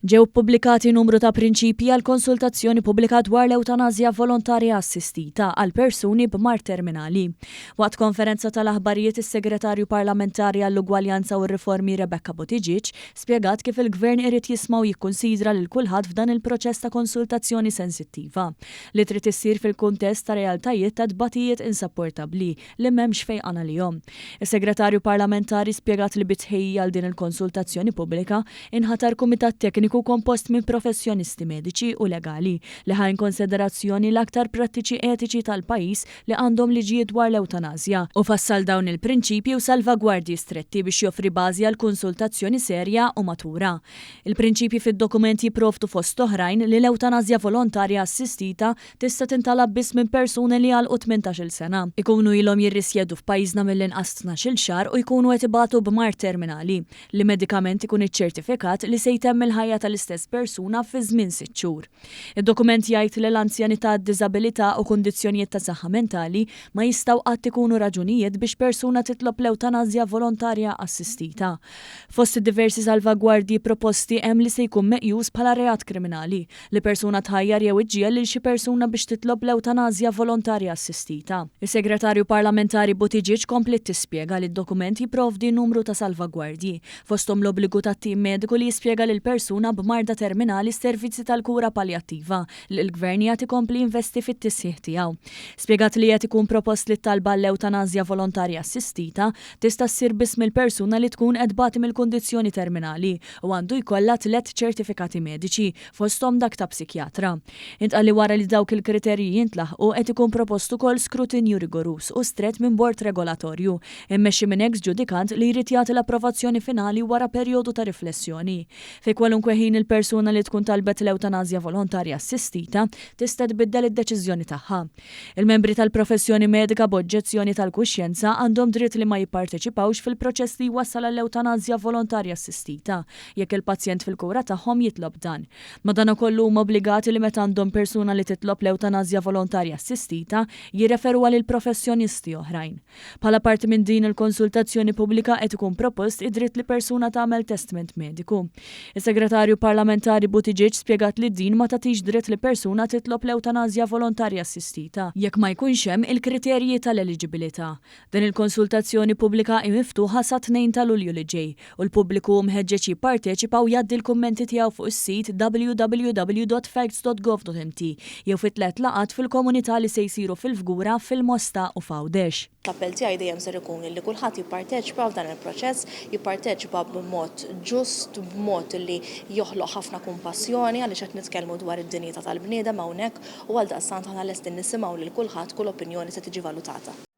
Ġew pubblikati numru ta' prinċipji għal konsultazzjoni pubblika dwar l-eutanazja volontarja assistita għal persuni b'mart terminali. Waqt konferenza tal-aħbarijiet is-Segretarju Parlamentari għall-Ugwaljanza u r-Riformi Rebecca Buttigieg spjegat kif il-Gvern irid jisma' u jikkunsidra lil kulħadd f'dan il-proċess ta' konsultazzjoni sensittiva li trid issir fil-kuntest ta' realtajiet ta' tbatijiet insapportabbli li m'hemmx fejn għalihom. Is-Segretarju Parlamentari spjegat li bitħejja għal din il-konsultazzjoni pubblika inħatar kumitat tekniku kompost minn professjonisti mediċi u legali li ħajn konsiderazzjoni l-aktar prattiċi etiċi tal-pajjiż li għandhom liġijiet dwar l-eutanazja u fassal dawn il-prinċipji u salvagwardji stretti biex joffri bażi għal konsultazzjoni serja u matura. Il-prinċipji fid-dokumenti jipprovdu fost oħrajn li l-eutanazja volontarja assistita tista' tintalab biss minn persuni li għalqu 18-il sena, ikunu ilhom jirrisjedu f'pajjiżna mill-inqas 12-il xahar u jkunu qed ibatu b'mart terminali li medikament ikun iċċertifikat li se jtemm il-ħajja tal-istess persuna fi żmien 6 xhur. Id-dokument jgħid li l-anzjanità, d-diżabilità u kundizzjonijiet ta' saħħa mentali ma jistgħu qatt ikunu raġunijiet biex persuna titlob l-eutanazja volontarja assistita. Fost id-diversi salvagwardji proposti hemm li se jkun meqjus bħala reat kriminali li persuna tħajjar jew iġġiel lil xi persuna biex titlob l-eutanazja volontarja assistita. Is-Segretarju Parlamentari Buttigieg komplet tispjega li d-dokument jipprovdi numru ta' salvagwardji fosthom l-obbligu tat-tim mediku li jispjega lil persuna b'marda terminali s-servizzi tal-kura paljattiva li l-Gvern jagħti kompli investi fit-tisħiħ tiegħu. Spjegat li qed ikun propost li talba l-eutanazja volontarja assistita tista' ssir biss mill-persuna li tkun qed bagħti mill-kundizzjoni terminali u għandu jkollha 3 ċertifikati mediċi fosthom dak ta' psikjatra. Intqalli wara li dawk il-kriterji jintlaħqu qed ikun propost ukoll skrutinju rigorus u strett minn bord regolatorju immexxi minn ex-ġudikant li jrid jagħti l-approvazzjoni finali wara perjodu ta' riflessjoni. Fi kwalunkwe ħin il-persuna li tkun talbet l-eutanazja volontarja assistita tista' tbiddel id-deċiżjoni tagħha. Il-membri tal-professjoni medika b'oġġezzjoni tal-kuxjenza għandhom dritt li ma jipparteċipawx fil-proċess li jwassal għall-eutanazja volontarja assistita jekk il-pazjent fil-kura tagħhom jitlob dan. Madankollu huma obbligati li meta għandhom persuna li titlob l-eutanazja volontarja assistita jirreferu għal il-professjonisti oħrajn. Bħala parti minn din il-konsultazzjoni pubblika qed ikun propost id-dritt li persuna tagħmel testament mediku. Is-Segretarju Parlamentari Buttigieg spjegat li din ma tagħtix dritt li persuna titlob l-eutanazja volontarja assistita jekk ma jkunx hemm il-kriterji tal-eliġibilità. Din il-konsultazzjoni pubblika hi miftuħa sa 2 ta' Lulju li ġej u l-pubbliku mħeġġeġ jipparteċipa u jgħaddi l-kummenti tiegħu fuq is-sit www.facts.gov.mt jew fit-tliet laqgħat fil-komunità li se jsiru fil-Fgura, fil-Mosta u f'Għawdex. L-appell tiegħi dejjem ser ikun li kulħadd jipparteċipa f'dan il-proċess, jipparteċipa b'mod ġust, b'mod li joħloq ħafna kumpassjoni għaliex qed nitkellmu dwar id-dinjità tal-bniedem hawnhekk u għaldaqstant aħna lesti nisimgħu lil kulħadd kull opinjoni se tiġi valutata.